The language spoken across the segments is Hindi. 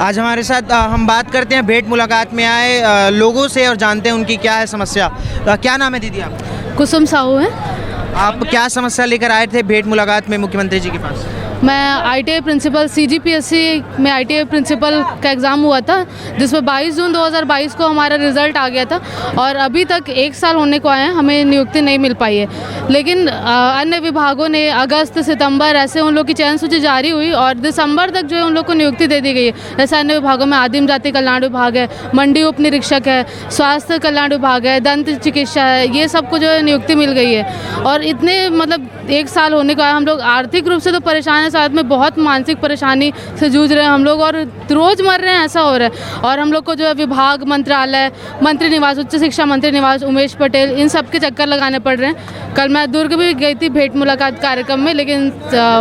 आज हमारे साथ हम बात करते हैं भेंट मुलाकात में आए लोगों से और जानते हैं उनकी क्या है समस्या। क्या नाम है दीदी आप? कुसुम साहू है। आप क्या समस्या लेकर आए थे भेंट मुलाकात में मुख्यमंत्री जी के पास? मैं ITI प्रिंसिपल CGPSC में ITI प्रिंसिपल का एग्ज़ाम हुआ था, जिसमें 22 जून 2022 को हमारा रिज़ल्ट आ गया था और अभी तक 1 साल होने को आए हैं, हमें नियुक्ति नहीं मिल पाई है। लेकिन अन्य विभागों ने अगस्त सितंबर ऐसे उन लोग की चयन सूची जारी हुई और दिसंबर तक जो है उन लोग को नियुक्ति दे दी गई है। जैसे अन्य विभागों में आदिम जाति कल्याण विभाग है, मंडी उप निरीक्षक है, स्वास्थ्य कल्याण विभाग है, दंत चिकित्सा है, ये सबको जो है नियुक्ति मिल गई है। और इतने मतलब 1 साल होने को आया, हम लोग आर्थिक रूप से तो परेशान है, साथ में बहुत मानसिक परेशानी से जूझ रहे हैं हम लोग और रोज़ मर रहे हैं, ऐसा हो रहा है। और हम लोग को जो है विभाग, मंत्रालय, मंत्री निवास, उच्च शिक्षा मंत्री निवास, उमेश पटेल, इन सब के चक्कर लगाने पड़ रहे हैं। कल मैं दुर्ग भी गई थी भेंट मुलाकात कार्यक्रम में, लेकिन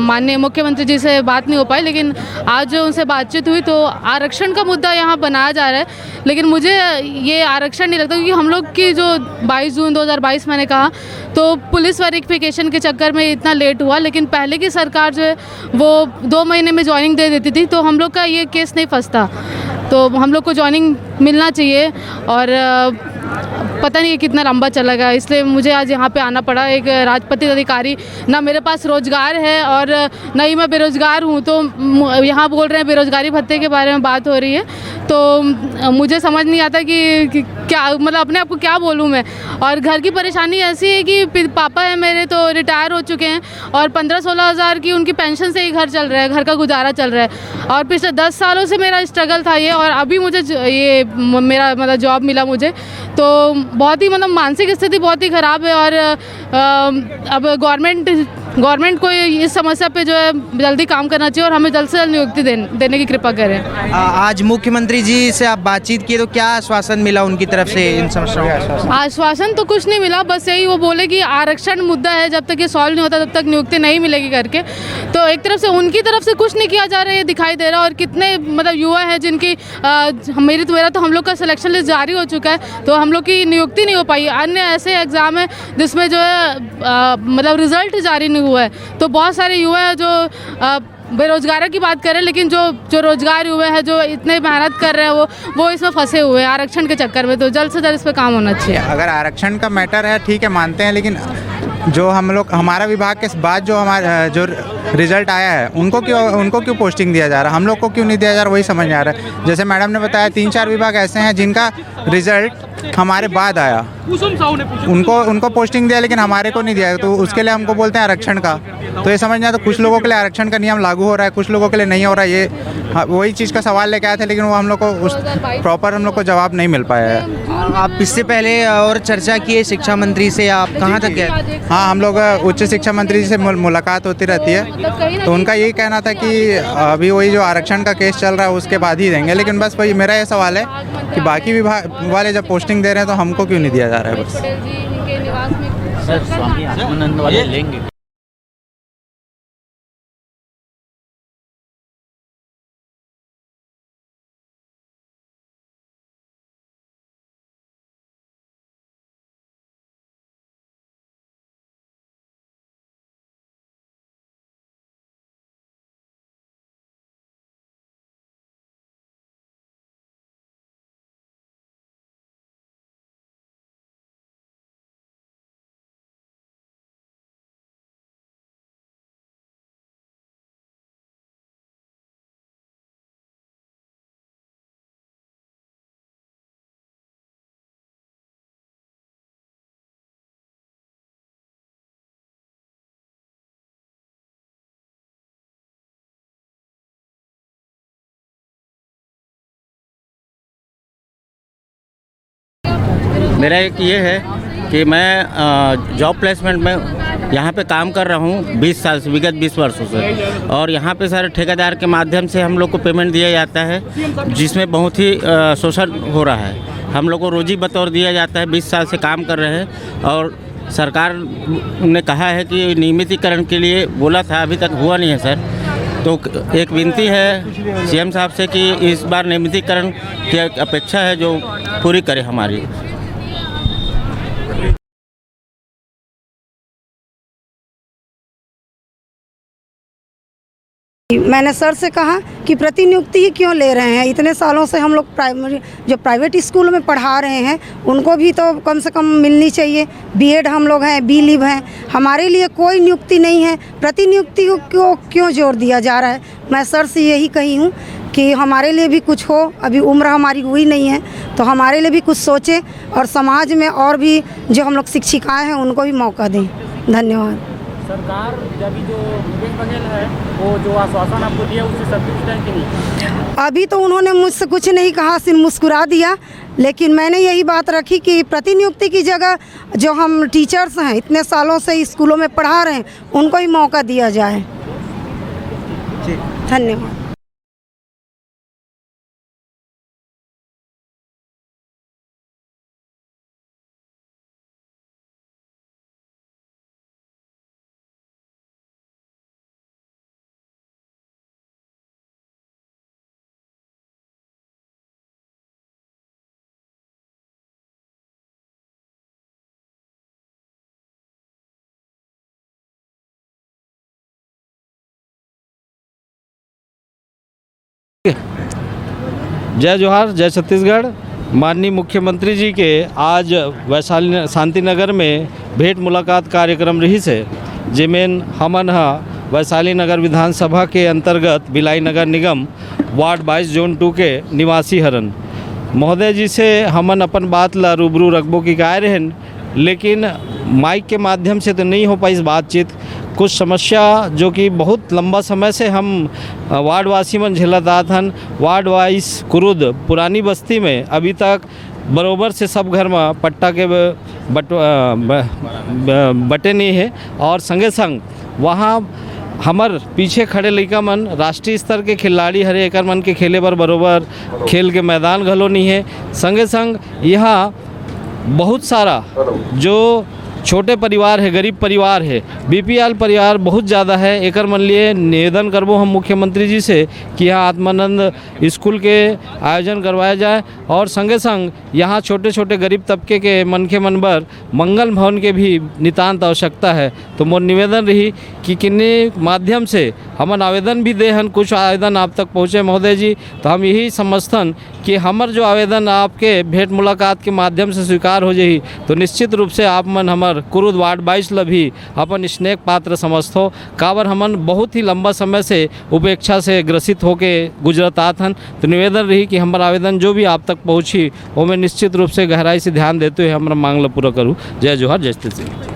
माननीय मुख्यमंत्री जी से बात नहीं हो पाई। लेकिन आज जो उनसे बातचीत हुई तो आरक्षण का मुद्दा यहाँ बनाया जा रहा है, लेकिन मुझे ये आरक्षण नहीं लगता, क्योंकि हम लोग की जो 22 जून 2022 मैंने कहा तो पुलिस वेरिफिकेशन के चक्कर में इतना लेट हुआ। लेकिन पहले की सरकार जो है वो 2 महीने में ज्वाइनिंग दे देती थी, तो हम लोग का ये केस नहीं फंसता। तो हम लोग को ज्वाइनिंग मिलना चाहिए और पता नहीं ये कितना लंबा चलेगा, इसलिए मुझे आज यहाँ पे आना पड़ा। एक राजपत्रित अधिकारी, ना मेरे पास रोज़गार है और ना ही मैं बेरोज़गार हूँ, तो यहाँ बोल रहे हैं बेरोज़गारी भत्ते के बारे में बात हो रही है, तो मुझे समझ नहीं आता कि क्या मतलब अपने आप को क्या बोलूँ मैं। और घर की परेशानी ऐसी है कि पापा है मेरे तो रिटायर हो चुके हैं और 15-16 हज़ार की उनकी पेंशन से ही घर चल रहा है, घर का गुजारा चल रहा है। और पिछले 10 सालों से मेरा स्ट्रगल था ये, और अभी मुझे ये मेरा मतलब जॉब मिला मुझे, तो बहुत ही मतलब मानसिक स्थिति बहुत ही ख़राब है। और अब गवर्नमेंट को इस समस्या पे जो है जल्दी काम करना चाहिए और हमें जल्द से जल्द नियुक्ति देने की कृपा करें। आज मुख्यमंत्री जी से आप बातचीत किए तो क्या आश्वासन मिला उनकी तरफ से इन समस्याओं का? आश्वासन तो कुछ नहीं मिला, बस यही वो बोले कि आरक्षण मुद्दा है, जब तक ये सॉल्व नहीं होता तब तक नियुक्ति नहीं मिलेगी करके। तो एक तरफ से उनकी तरफ से कुछ नहीं किया जा रहा है, ये दिखाई दे रहा है। और कितने मतलब युवा हैं जिनकी मेरा तो हम लोग का सिलेक्शन लिस्ट जारी हो चुका है, तो हम लोग की नियुक्ति नहीं हो पाई। अन्य ऐसे एग्ज़ाम है जिसमें जो है मतलब रिज़ल्ट जारी नहीं हुआ है, तो बहुत सारे युवा हैं जो बेरोजगारी की बात करें, लेकिन जो रोजगार हुए हैं, जो इतने मेहनत कर रहे हैं, वो इसमें फंसे हुए हैं आरक्षण के चक्कर में। तो जल्द से जल्द इस पर काम होना चाहिए। अगर आरक्षण का मैटर है ठीक है, मानते हैं, लेकिन जो हमारा विभाग के बाद जो रिजल्ट आया है उनको क्यों पोस्टिंग दिया जा रहा है, हम लोग को क्यों नहीं दिया जा रहा, वही समझ नहीं आ रहा है। जैसे मैडम ने बताया 3-4 विभाग ऐसे हैं जिनका रिजल्ट हमारे बाद आया, उनको पोस्टिंग दिया लेकिन हमारे को नहीं दिया, तो उसके लिए हमको बोलते हैं आरक्षण का। तो ये समझना, तो कुछ लोगों के लिए आरक्षण का नियम लागू हो रहा है, कुछ लोगों के लिए नहीं हो रहा है। ये वही चीज़ का सवाल लेके आए थे, लेकिन वो हम लोग को प्रॉपर हम लोग को जवाब नहीं मिल पाया है। आप इससे पहले और चर्चा किए शिक्षा मंत्री से, आप कहाँ तक गए? हाँ, हम लोग उच्च शिक्षा मंत्री जी से मुलाकात होती रहती है, तो उनका यही कहना था कि अभी वही जो आरक्षण का केस चल रहा है उसके बाद ही देंगे। लेकिन बस वही मेरा ये सवाल है कि बाकी विभाग वाले जब पोस्टिंग दे रहे हैं तो हमको क्यों नहीं दिया जा रहा है? बस सर, स्वामी आत्मानंद वाले लेंगे। मेरा एक ये है कि मैं जॉब प्लेसमेंट में यहाँ पे काम कर रहा हूँ 20 साल से, विगत 20 वर्षों से। और यहाँ पे सारे ठेकेदार के माध्यम से हम लोग को पेमेंट दिया जाता है, जिसमें बहुत ही शोषण हो रहा है। हम लोग को रोजी बतौर दिया जाता है, 20 साल से काम कर रहे हैं। और सरकार ने कहा है कि नियमितीकरण के लिए बोला था, अभी तक हुआ नहीं है सर। तो एक विनती है CM साहब से कि इस बार नियमितीकरण की अपेक्षा है जो पूरी करे हमारी। मैंने सर से कहा कि प्रतिनियुक्ति ही क्यों ले रहे हैं, इतने सालों से हम लोग प्राइवेट स्कूल में पढ़ा रहे हैं, उनको भी तो कम से कम मिलनी चाहिए। बीएड हम लोग हैं, बी लिव हैं, हमारे लिए कोई नियुक्ति नहीं है, प्रतिनियुक्ति को क्यों जोर दिया जा रहा है। मैं सर से यही कही हूँ कि हमारे लिए भी कुछ हो, अभी उम्र हमारी हुई नहीं है तो हमारे लिए भी कुछ सोचें और समाज में और भी जो हम लोग शिक्षिकाएँ हैं उनको भी मौका दें। धन्यवाद। सरकार अभी जो भूपेश बघेल है वो जो आश्वासन आपको दिया उससे संतुष्ट है कि नहीं? अभी तो उन्होंने मुझसे कुछ नहीं कहा, सिर्फ मुस्कुरा दिया, लेकिन मैंने यही बात रखी कि प्रतिनियुक्ति की जगह जो हम टीचर्स हैं इतने सालों से स्कूलों में पढ़ा रहे हैं उनको ही मौका दिया जाए। धन्यवाद। जय जोहार, जय छत्तीसगढ़। माननीय मुख्यमंत्री जी के आज वैशाली शांति नगर में भेंट मुलाकात कार्यक्रम रही से जिमेन हमन वैशाली नगर विधानसभा के अंतर्गत बिलाई नगर निगम वार्ड 22 जोन 2 के निवासी हरन। महोदय जी से हमन अपन बात ला रूबरू रखबो की गाय रहन, लेकिन माइक के माध्यम से तो नहीं हो पाई इस बातचीत। कुछ समस्या जो कि बहुत लंबा समय से हम वार्डवासी मन झेलत आत हन। वार्ड 22 कुरुद पुरानी बस्ती में अभी तक बरोबर से सब घर में पट्टा के बटे नहीं है, और संगे संग वहाँ हमर पीछे खड़े लड़का मन राष्ट्रीय स्तर के खिलाड़ी हरे, एकर मन के खेले बर बरोबर खेल के मैदान घलो नहीं है। संगे संग यहाँ बहुत सारा जो छोटे परिवार है, गरीब परिवार है, बीपीएल परिवार बहुत ज़्यादा है। एकर मन लिए निवेदन करबो हम मुख्यमंत्री जी से कि यहाँ आत्मानंद स्कूल के आयोजन करवाया जाए, और संगे संग यहाँ छोटे छोटे गरीब तबके के मन के मन बर मंगल भवन के भी नितांत आवश्यकता है। तो मोर निवेदन रही कि किन्ने माध्यम से हमन आवेदन भी दे हन, कुछ आवेदन आप तक पहुँचे महोदय जी, तो हम यही समझथन कि हमर जो आवेदन आपके भेंट मुलाकात के माध्यम से स्वीकार हो जाही तो निश्चित रूप से आप मन हमर कुरुद वार्ड 22 ला भी अपन स्नेह पात्र समझथो। काबर हमन बहुत ही लंबा समय से उपेक्षा से ग्रसित होके गुजरत आत हन। तो निवेदन रही कि हमारा आवेदन जो भी आप तक पहुँची वो मैं निश्चित रूप से गहराई से ध्यान देते हुए हमारा मांग ला पूरा करूँ। जय जोहार, जय छत्तीसगढ़।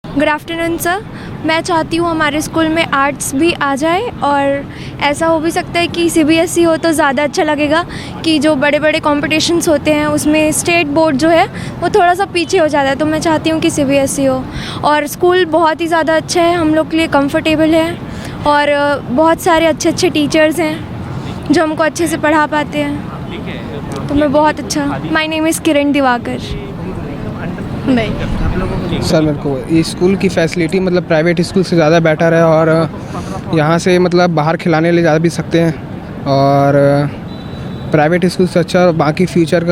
Good afternoon sir. मैं चाहती हूँ हमारे स्कूल में आर्ट्स भी आ जाए, और ऐसा हो भी सकता है कि सीबीएसई हो तो ज़्यादा अच्छा लगेगा कि जो बड़े बड़े कॉम्पिटिशन्स होते हैं उसमें स्टेट बोर्ड जो है वो थोड़ा सा पीछे हो जाता है। तो मैं चाहती हूँ कि सीबीएसई हो, और स्कूल बहुत ही ज़्यादा अच्छा है, हम लोग के लिए कंफर्टेबल है, और बहुत सारे अच्छे अच्छे टीचर्स हैं जो हमको अच्छे से पढ़ा पाते हैं। तो मैं बहुत अच्छा। माय नेम इज़ किरण दिवाकर। नहीं सर, मेरे को इस स्कूल की फैसिलिटी मतलब प्राइवेट स्कूल से ज़्यादा बेटर है, और यहाँ से मतलब बाहर खिलाने ले जा भी सकते हैं, और प्राइवेट स्कूल से अच्छा बाकी फ्यूचर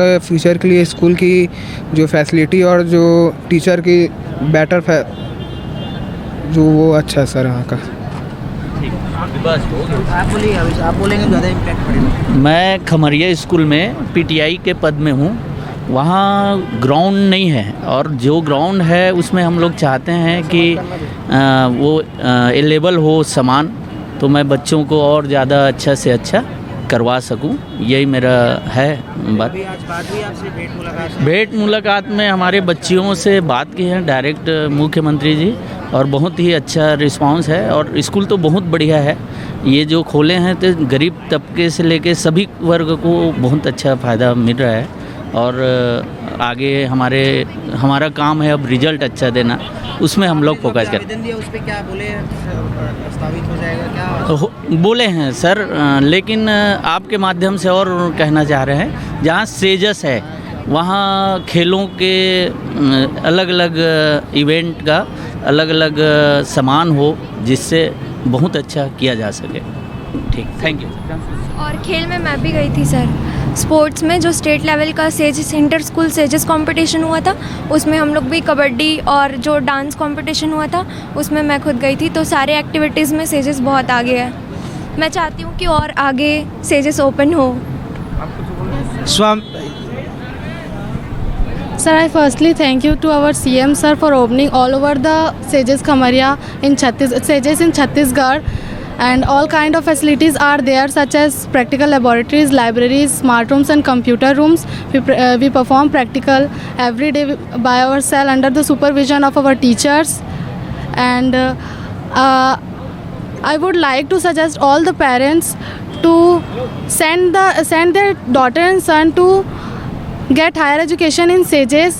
के लिए स्कूल की जो फैसिलिटी और जो टीचर की बेटर जो वो अच्छा है सर यहाँ का। आप बोलेंगे ज़्यादा इम्पैक्ट पड़ेगा। मैं खमरिया स्कूल में पीटीआई के पद में हूँ। वहाँ ग्राउंड नहीं है, और जो ग्राउंड है उसमें हम लोग चाहते हैं कि वो अवेलेबल हो सामान, तो मैं बच्चों को और ज़्यादा अच्छा से अच्छा करवा सकूं, यही मेरा है बात। अभी आज बात हुई आपसे भेंट मुलाकात में हमारे बच्चियों से बात की है डायरेक्ट मुख्यमंत्री जी, और बहुत ही अच्छा रिस्पांस है। और स्कूल तो बहुत बढ़िया है, ये जो खोले हैं तो गरीब तबके से लेके सभी वर्ग को बहुत अच्छा फ़ायदा मिल रहा है। और आगे हमारा काम है अब रिजल्ट अच्छा देना, उसमें हम लोग फोकस करें। आवेदन दिया उस पे क्या बोले, प्रस्तावित हो जाएगा क्या? बोले हैं सर, लेकिन आपके माध्यम से और कहना चाह रहे हैं, जहाँ सेजस है वहाँ खेलों के अलग अलग इवेंट का अलग अलग सामान हो, जिससे बहुत अच्छा किया जा सके। ठीक, थैंक यू। और खेल में मैं भी गई थी सर, स्पोर्ट्स में जो स्टेट लेवल का sages inter school sages competition हुआ था, उसमें हम लोग भी कबड्डी और जो डांस कंपटीशन हुआ था उसमें मैं खुद गई थी। तो सारे एक्टिविटीज़ में सेजस बहुत आगे है। मैं चाहती हूँ कि और आगे सेजस ओपन हो। Sir, I firstly thank you to our CM sir for opening all over the Sages Khamaria in Sages in Chhattisgarh, and all kind of facilities are there such as practical laboratories, libraries, smart rooms and computer rooms. We perform practical every day by ourselves under the supervision of our teachers, and I would like to suggest all the parents to send their daughter and son to get higher education in Sages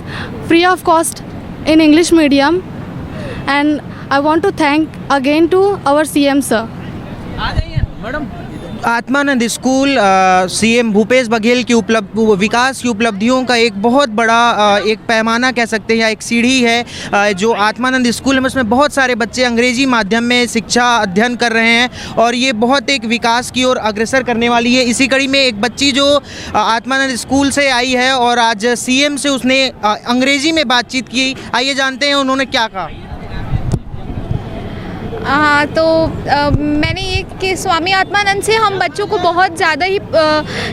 free of cost in English medium, and I want to thank again to our CM sir. Atmanand school CM Bhupesh Baghel की विकास की उपलब्धियों का एक बहुत बड़ा एक पैमाना कह सकते हैं या एक सीढ़ी है जो आत्मानंद स्कूल है। उसमें बहुत सारे बच्चे अंग्रेजी माध्यम में शिक्षा अध्ययन कर रहे हैं और ये बहुत एक विकास की ओर अग्रसर करने वाली है। इसी कड़ी में एक बच्ची जो आत्मानंद स्कूल से आई है और आज सीएम से उसने अंग्रेजी में बातचीत की। आइए जानते हैं उन्होंने क्या कहा। हाँ, तो मैंने ये कि स्वामी आत्मानंद से हम बच्चों को बहुत ज़्यादा ही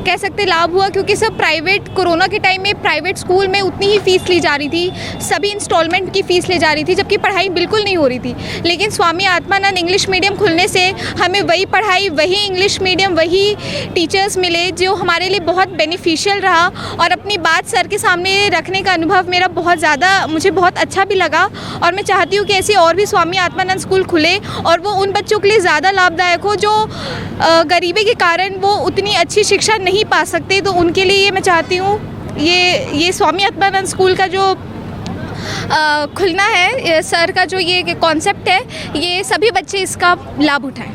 कह सकते लाभ हुआ, क्योंकि सब प्राइवेट कोरोना के टाइम में प्राइवेट स्कूल में उतनी ही फ़ीस ली जा रही थी, सभी इंस्टॉलमेंट की फ़ीस ली जा रही थी, जबकि पढ़ाई बिल्कुल नहीं हो रही थी। लेकिन स्वामी आत्मानंद इंग्लिश मीडियम खुलने से हमें वही पढ़ाई, वही इंग्लिश मीडियम, वही टीचर्स मिले जो हमारे लिए बहुत बेनिफिशियल रहा। और अपनी बात सर के सामने रखने का अनुभव मेरा बहुत ज़्यादा, मुझे बहुत अच्छा भी लगा। और मैं चाहती हूँ कि ऐसे और भी स्वामी आत्मानंद स्कूल खुले और वो उन बच्चों के लिए ज़्यादा लाभदायक हो जो गरीबी के कारण वो उतनी अच्छी शिक्षा नहीं पा सकते। तो उनके लिए ये मैं चाहती हूँ ये स्वामी आत्मानंद स्कूल का जो खुलना है, सर का जो ये कॉन्सेप्ट है, ये सभी बच्चे इसका लाभ उठाएं।